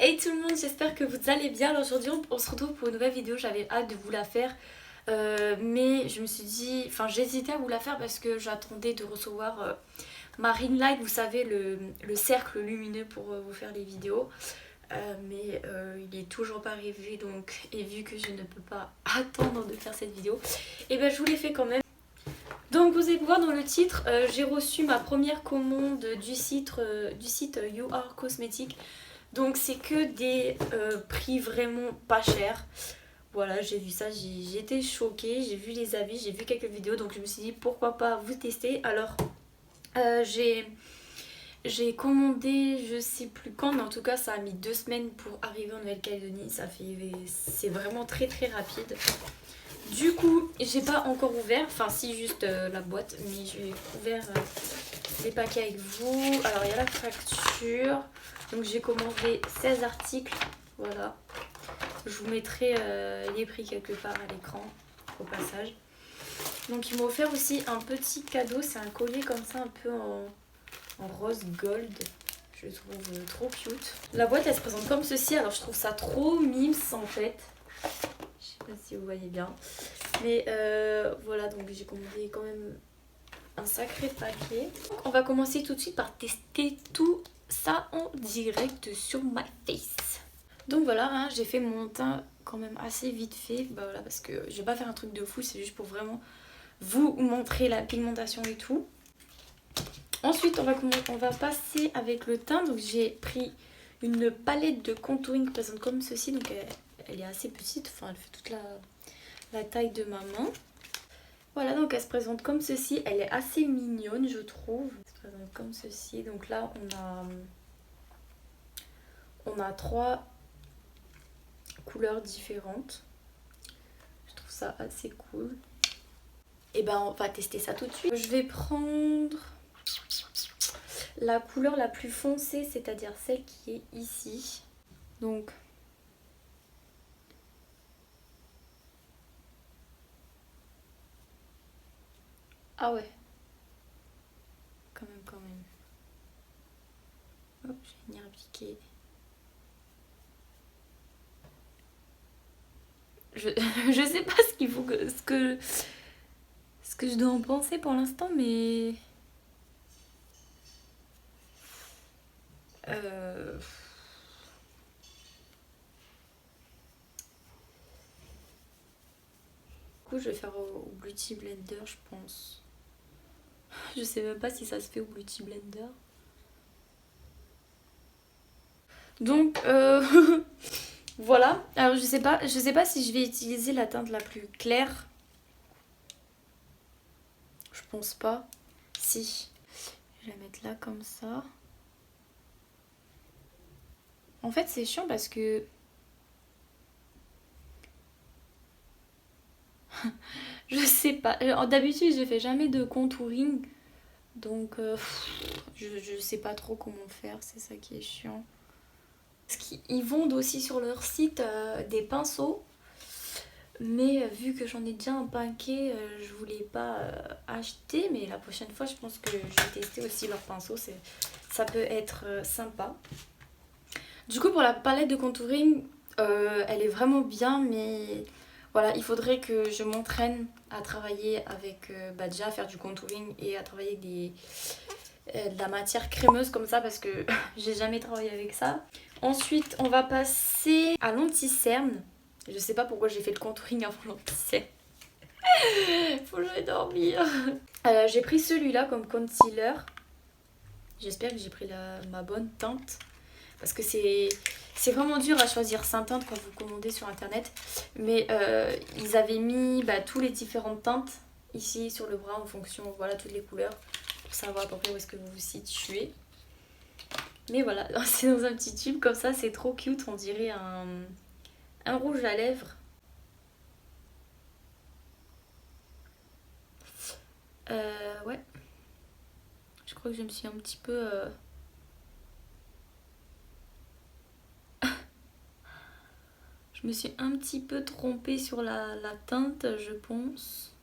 Hey tout le monde, j'espère que vous allez bien. Alors aujourd'hui on se retrouve pour une nouvelle vidéo, j'avais hâte de vous la faire. Mais je me suis dit, enfin j'hésitais à vous la faire parce que j'attendais de recevoir ma ring light, vous savez le cercle lumineux pour vous faire les vidéos. Mais il est toujours pas arrivé donc, et vu que je ne peux pas attendre de faire cette vidéo, et ben je vous l'ai fait quand même. Donc vous allez voir dans le titre, j'ai reçu ma première commande du site You Are Cosmetics. Donc c'est que des prix vraiment pas chers. Voilà, j'ai vu ça, j'ai été choquée, j'ai vu les avis, j'ai vu quelques vidéos, donc je me suis dit pourquoi pas vous tester. Alors j'ai commandé, je sais plus quand, mais en tout cas ça a mis 2 semaines pour arriver en Nouvelle-Calédonie. C'est vraiment très très rapide. Du coup, j'ai pas encore ouvert, enfin si juste la boîte, mais j'ai ouvert les paquets avec vous. Alors il y a la facture, donc j'ai commandé 16 articles, voilà. Je vous mettrai les prix quelque part à l'écran au passage. Donc ils m'ont offert aussi un petit cadeau, c'est un collier comme ça un peu en rose gold. Je le trouve trop cute. La boîte elle se présente comme ceci, alors je trouve ça trop mimes en fait. Je sais pas si vous voyez bien. Mais voilà, donc j'ai commandé quand même un sacré paquet. Donc, on va commencer tout de suite par tester tout ça en direct sur ma face. Donc voilà, hein, j'ai fait mon teint quand même assez vite fait. Bah voilà, parce que je vais pas faire un truc de fou, c'est juste pour vraiment vous montrer la pigmentation et tout. Ensuite, on va passer avec le teint. Donc j'ai pris une palette de contouring présente comme ceci. Donc elle est assez petite, enfin elle fait toute la taille de ma main. Voilà, donc elle se présente comme ceci. Elle est assez mignonne, je trouve. Elle se présente comme ceci. Donc là, on a 3 couleurs différentes. Je trouve ça assez cool. Et ben, on va tester ça tout de suite. Je vais prendre la couleur la plus foncée, c'est-à-dire celle qui est ici. Donc, ah ouais, quand même, quand même. Hop, je vais venir appliquer. Je sais pas ce qu'il faut ce que je dois en penser pour l'instant, mais euh, du coup, je vais faire au Beauty Blender, je pense. Je sais même pas si ça se fait au Beauty Blender. Donc, voilà. Alors, je sais pas si je vais utiliser la teinte la plus claire. Je pense pas. Si. Je vais la mettre là comme ça. En fait, c'est chiant parce que je sais pas. D'habitude, je fais jamais de contouring. Donc, je sais pas trop comment faire. C'est ça qui est chiant. Parce qu'ils vendent aussi sur leur site des pinceaux. Mais vu que j'en ai déjà un paquet, je voulais pas acheter. Mais la prochaine fois, je pense que je vais tester aussi leurs pinceaux. Ça peut être sympa. Du coup, pour la palette de contouring, elle est vraiment bien. Mais voilà, il faudrait que je m'entraîne à travailler avec, déjà à faire du contouring et à travailler de la matière crémeuse comme ça. Parce que j'ai jamais travaillé avec ça. Ensuite, on va passer à l'anti-cerne. Je sais pas pourquoi j'ai fait le contouring avant l'anti-cerne. Faut que j'aille dormir. J'ai pris celui-là comme concealer. J'espère que j'ai pris ma bonne teinte. Parce que c'est vraiment dur à choisir sa teinte quand vous commandez sur internet. Mais ils avaient mis tous les différentes teintes ici sur le bras en fonction, voilà, toutes les couleurs. Pour savoir à peu près où est-ce que vous vous situez. Mais voilà, c'est dans un petit tube comme ça, c'est trop cute. On dirait un rouge à lèvres. Ouais. Je crois que je me suis un petit peu... Je me suis un petit peu trompée sur la teinte, je pense.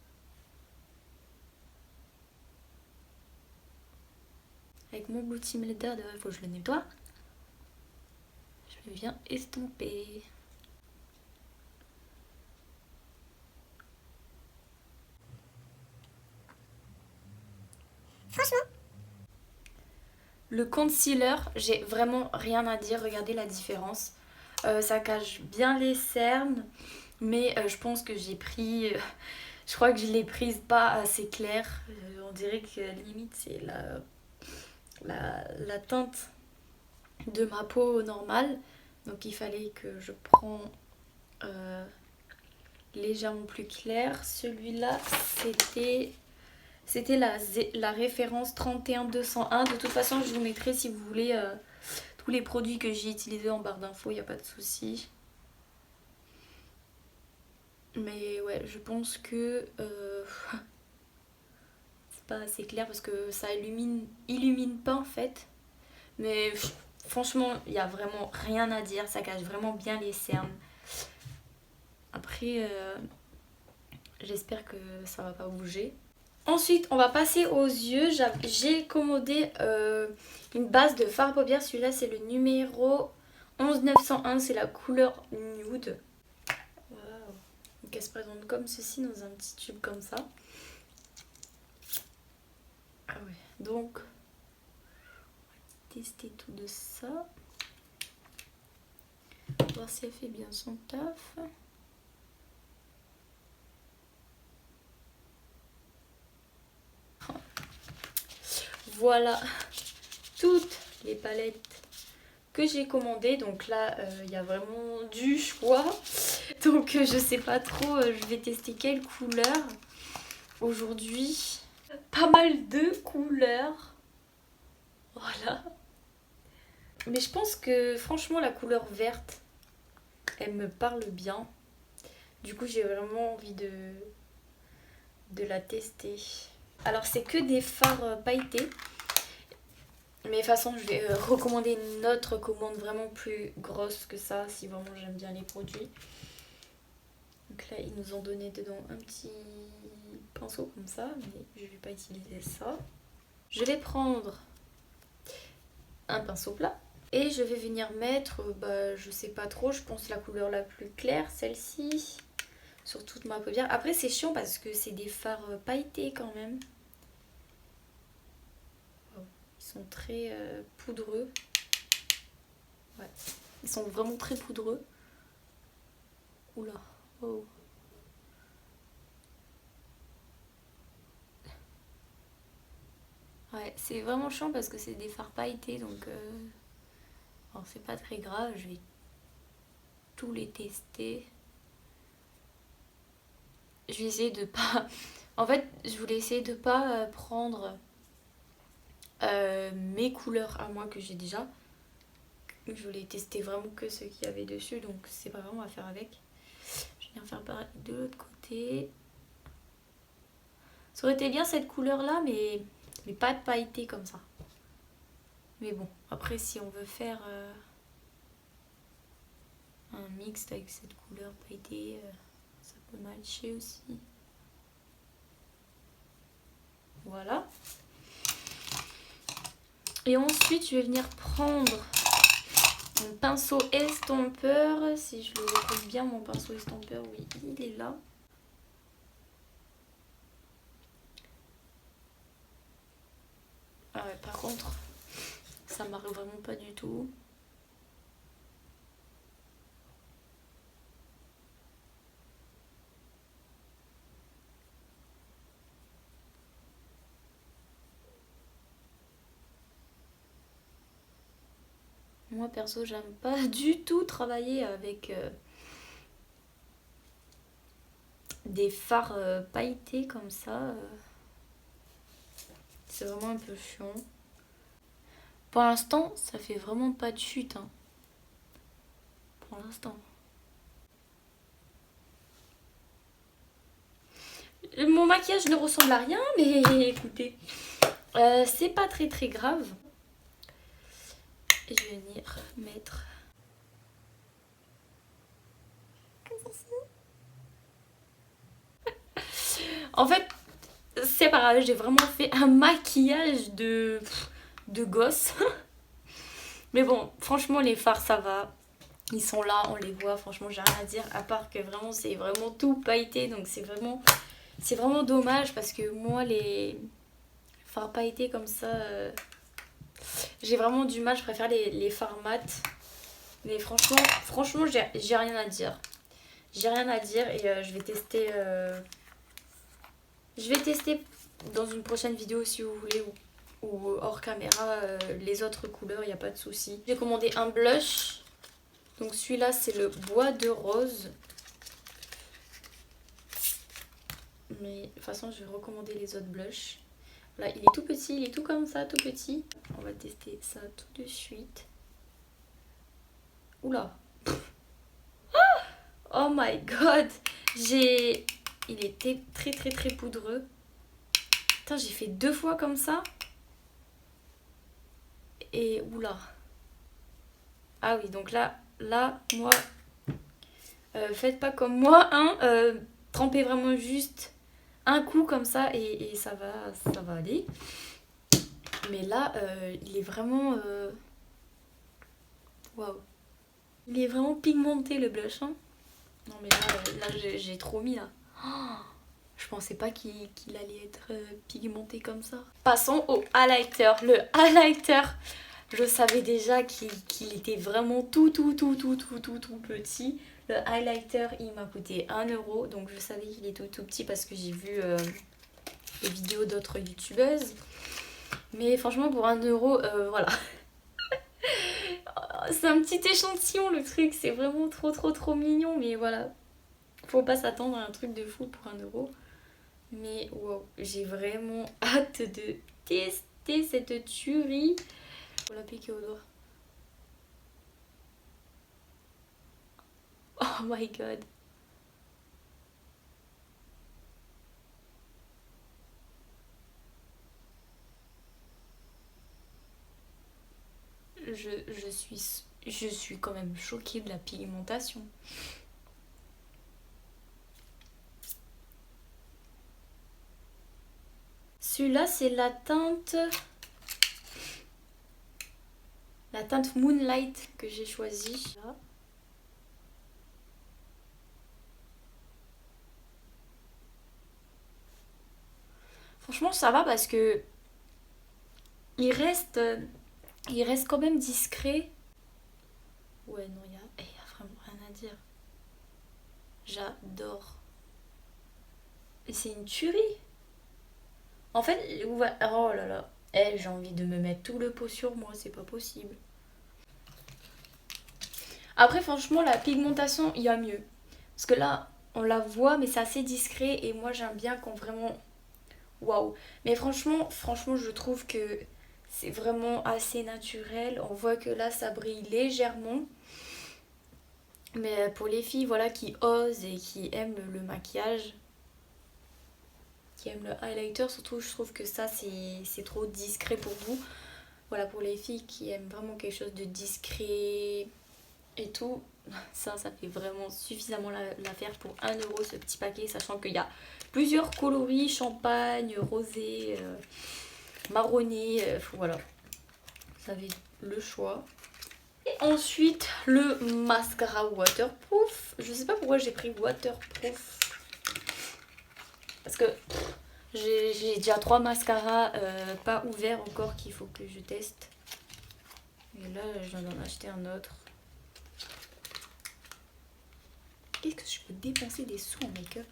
Avec mon Beauty Blender, il faut que je le nettoie. Je je viens estomper. Franchement, Le concealer, j'ai vraiment rien à dire. Regardez la différence. Ça cache bien les cernes. Mais je pense que j'ai pris... je crois que je l'ai prise pas assez claire. On dirait que limite c'est la teinte de ma peau normale. Donc il fallait que je prends légèrement plus clair. Celui-là, c'était la référence 31201. De toute façon, je vous mettrai si vous voulez tous les produits que j'ai utilisés en barre d'infos, il n'y a pas de souci. Mais ouais, je pense que c'est pas assez clair parce que ça illumine pas en fait. Mais franchement, il n'y a vraiment rien à dire. Ça cache vraiment bien les cernes. Après, j'espère que ça va pas bouger. Ensuite, on va passer aux yeux. J'ai commandé une base de fard à paupières. Celui-là, c'est le numéro 11901. C'est la couleur nude. Wow. Donc, elle se présente comme ceci dans un petit tube comme ça. Ah ouais. Donc, on va tester tout de ça. Voir si elle fait bien son taf. Voilà toutes les palettes que j'ai commandées. Donc là, il y a vraiment du choix. Donc je sais pas trop, je vais tester quelle couleur aujourd'hui. Pas mal de couleurs. Voilà. Mais je pense que franchement la couleur verte, elle me parle bien. Du coup j'ai vraiment envie de la tester. Alors c'est que des fards pailletés. Mais de toute façon, je vais recommander une autre commande vraiment plus grosse que ça, si vraiment j'aime bien les produits. Donc là, ils nous ont donné dedans un petit pinceau comme ça, mais je ne vais pas utiliser ça. Je vais prendre un pinceau plat et je vais venir mettre, je sais pas trop, je pense la couleur la plus claire, celle-ci, sur toute ma paupière. Après, c'est chiant parce que c'est des fards pailletés quand même. Ils sont très poudreux. Ouais. Ils sont vraiment très poudreux. Oula. Oh. Ouais, c'est vraiment chiant parce que c'est des fards pailletés. Donc alors c'est pas très grave. Je vais tous les tester. Je vais essayer de pas... En fait, je voulais essayer de pas prendre mes couleurs à moi que j'ai déjà. Je voulais tester vraiment que ceux qu'il y avait dessus, donc c'est pas vraiment à faire avec. Je viens faire pareil de l'autre côté. Ça aurait été bien cette couleur là, mais pas de pailleté comme ça. Mais bon, après si on veut faire un mixte avec cette couleur pailletée, ça peut matcher aussi. Voilà. Et ensuite, je vais venir prendre mon pinceau estompeur. Si je le retrouve bien, mon pinceau estompeur, oui, il est là. Ah ouais, par contre, ça marche vraiment pas du tout. Moi perso, j'aime pas du tout travailler avec des fards pailletés comme ça. C'est vraiment un peu chiant. Pour l'instant, ça fait vraiment pas de chute. Hein. Pour l'instant. Mon maquillage ne ressemble à rien, mais écoutez, c'est pas très très grave. Et je vais venir mettre... En fait, c'est pas grave, j'ai vraiment fait un maquillage de gosse. Mais bon, franchement, les fards, ça va. Ils sont là, on les voit, franchement j'ai rien à dire, à part que vraiment c'est vraiment tout pailleté, donc c'est vraiment dommage parce que moi les fards pailletés comme ça, j'ai vraiment du mal, je préfère les fards mat. Mais franchement j'ai rien à dire. J'ai rien à dire et je vais tester dans une prochaine vidéo si vous voulez ou hors caméra les autres couleurs, il n'y a pas de souci. J'ai commandé un blush. Donc celui-là c'est le bois de rose. Mais de toute façon je vais recommander les autres blushs. Là il est tout petit, il est tout comme ça, tout petit. On va tester ça tout de suite. Oula. Oh my god. Il était très poudreux. Putain j'ai fait 2 fois comme ça. Et oula. Ah oui donc là moi faites pas comme moi hein. Trempez vraiment juste un coup comme ça et ça va aller. Mais là il est vraiment waouh. Il est vraiment pigmenté le blush hein. Non mais là j'ai trop mis là. Oh, je pensais pas qu'il allait être pigmenté comme ça. Passons au highlighter. Le highlighter, je savais déjà qu'il était vraiment tout petit. Le highlighter il m'a coûté 1 euro. Donc je savais qu'il était tout petit parce que j'ai vu les vidéos d'autres youtubeuses. Mais franchement pour 1 euro, voilà. C'est un petit échantillon le truc. C'est vraiment trop mignon. Mais voilà. Faut pas s'attendre à un truc de fou pour 1 euro. Mais wow, j'ai vraiment hâte de tester cette tuerie. Faut la piquer au doigt. Oh my god. Je suis quand même choquée de la pigmentation. Celui-là, c'est la teinte Moonlight que j'ai choisie. Franchement, ça va parce que il reste quand même discret. Ouais, non, il y a vraiment rien à dire. J'adore. Et c'est une tuerie. En fait, oh là là. J'ai envie de me mettre tout le pot sur moi, c'est pas possible. Après, franchement, la pigmentation, il y a mieux. Parce que là, on la voit, mais c'est assez discret. Et moi, j'aime bien quand vraiment... Waouh. Mais franchement, je trouve que c'est vraiment assez naturel. On voit que là, ça brille légèrement. Mais pour les filles, voilà, qui osent et qui aiment le maquillage, qui aiment le highlighter, surtout, je trouve que ça, c'est trop discret pour vous. Voilà, pour les filles qui aiment vraiment quelque chose de discret et tout, ça fait vraiment suffisamment l'affaire pour 1 euro ce petit paquet, sachant qu'il y a plusieurs coloris, champagne, rosé, marronné, voilà, vous avez le choix. Et ensuite le mascara waterproof. Je sais pas pourquoi j'ai pris waterproof, parce que j'ai déjà 3 mascaras pas ouverts encore qu'il faut que je teste. Et là j'en ai acheté un autre. Qu'est-ce que je peux dépenser des sous en make-up?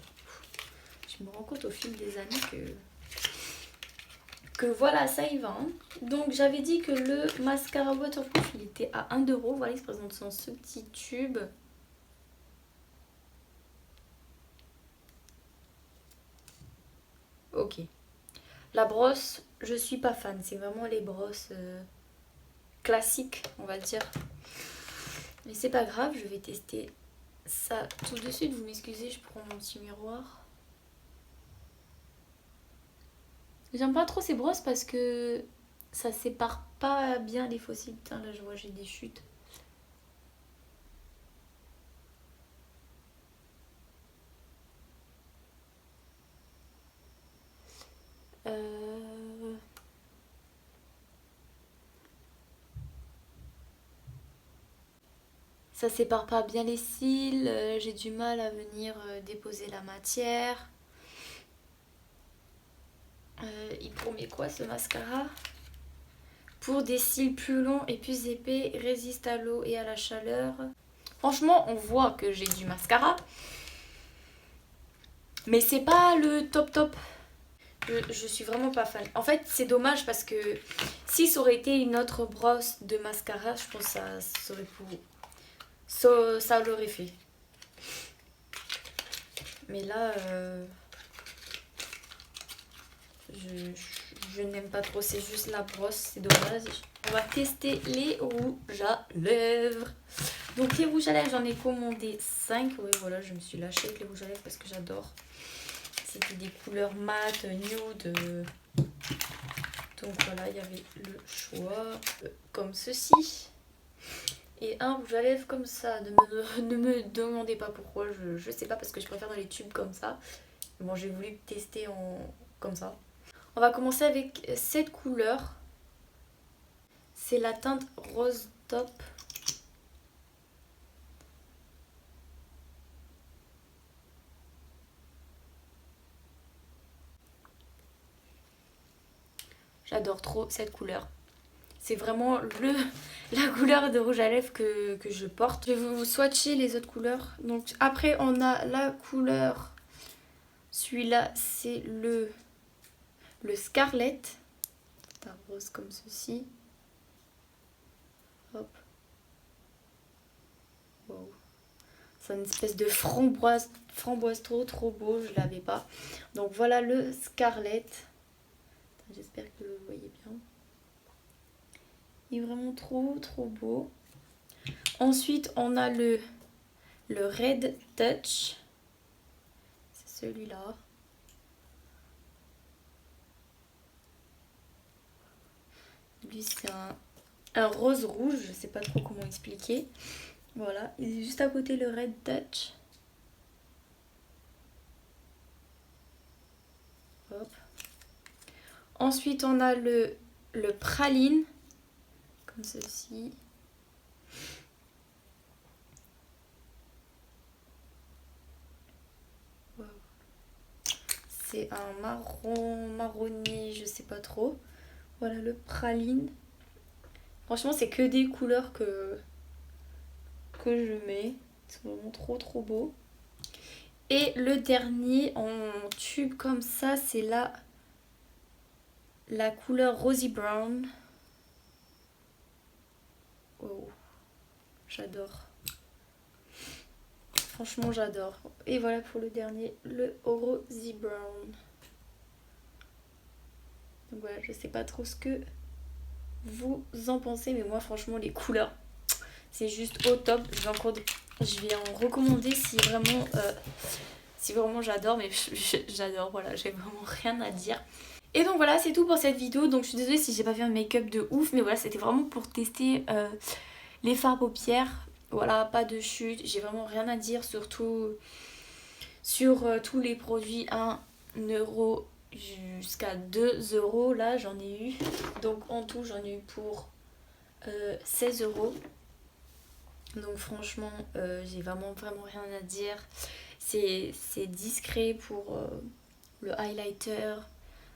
Je me rends compte au fil des années que voilà, ça y va. Hein. Donc j'avais dit que le mascara waterproof il était à 1 euro. Voilà, il se présente dans ce petit tube. Ok. La brosse, je suis pas fan. C'est vraiment les brosses classiques, on va le dire. Mais c'est pas grave, je vais tester ça tout de suite. Vous m'excusez, je prends mon petit miroir. J'aime pas trop ces brosses parce que ça sépare pas bien les fossiles. Putain, là je vois j'ai des chutes. Euh... Ça sépare pas bien les cils, j'ai du mal à venir déposer la matière. Il promet quoi ce mascara? Pour des cils plus longs et plus épais, résiste à l'eau et à la chaleur. Franchement, on voit que j'ai du mascara. Mais c'est pas le top top. Je suis vraiment pas fan. En fait, c'est dommage parce que si ça aurait été une autre brosse de mascara, je pense que ça aurait pu... ça l'aurait fait. Mais là, je n'aime pas trop. C'est juste la brosse, c'est dommage. On va tester les rouges à lèvres. Donc les rouges à lèvres, j'en ai commandé 5. Oui, voilà, je me suis lâchée avec les rouges à lèvres parce que j'adore. C'était des couleurs mat, nude. Donc voilà, il y avait le choix comme ceci. Et un rouge à lèvres comme ça. Ne me demandez pas pourquoi, je sais pas, parce que je préfère dans les tubes comme ça. Bon, j'ai voulu tester comme ça. On va commencer avec cette couleur. C'est la teinte rose top. J'adore trop cette couleur. C'est vraiment la couleur de rouge à lèvres que je porte. Je vais vous swatcher les autres couleurs. Donc après on a la couleur. Celui-là c'est le Scarlet. Un rose comme ceci. Hop. Wow. C'est une espèce de framboise trop beau. Je l'avais pas. Donc voilà le Scarlet. J'espère que vous voyez bien. Il est vraiment trop beau. Ensuite, on a le Red Touch. C'est celui-là. Lui, c'est un rose rouge. Je sais pas trop comment expliquer. Voilà. Il est juste à côté le Red Touch. Hop. Ensuite, on a le Praline. Comme ceci. Wow. C'est un marronnier, je sais pas trop. Voilà le Praline. Franchement, c'est que des couleurs que je mets. C'est vraiment trop beau. Et le dernier en tube comme ça, c'est la couleur Rosy Brown. Oh, j'adore. Franchement, j'adore. Et voilà pour le dernier, le Rosy Brown. Donc voilà, je sais pas trop ce que vous en pensez, mais moi, franchement, les couleurs, c'est juste au top. Je vais en recommander si vraiment j'adore, mais j'adore, voilà, j'ai vraiment rien à dire. Et donc voilà, c'est tout pour cette vidéo. Donc je suis désolée si j'ai pas fait un make-up de ouf, mais voilà, c'était vraiment pour tester les fards paupières. Voilà, pas de chute, j'ai vraiment rien à dire, surtout sur tous les produits 1 euro jusqu'à 2 euros. Là, j'en ai eu. Donc en tout, j'en ai eu pour 16 euros. Donc franchement, j'ai vraiment rien à dire. C'est discret pour le highlighter.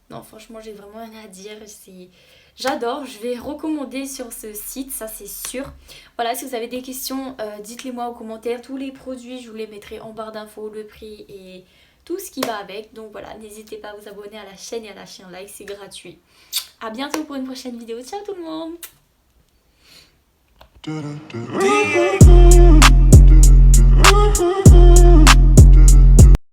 Non, franchement, j'ai vraiment rien à dire. J'adore, je vais recommander sur ce site, ça c'est sûr. Voilà, si vous avez des questions, dites-les moi en commentaire. Tous les produits, je vous les mettrai en barre d'infos, le prix et tout ce qui va avec. Donc voilà, n'hésitez pas à vous abonner à la chaîne et à lâcher un like, c'est gratuit. A bientôt pour une prochaine vidéo. Ciao tout le monde!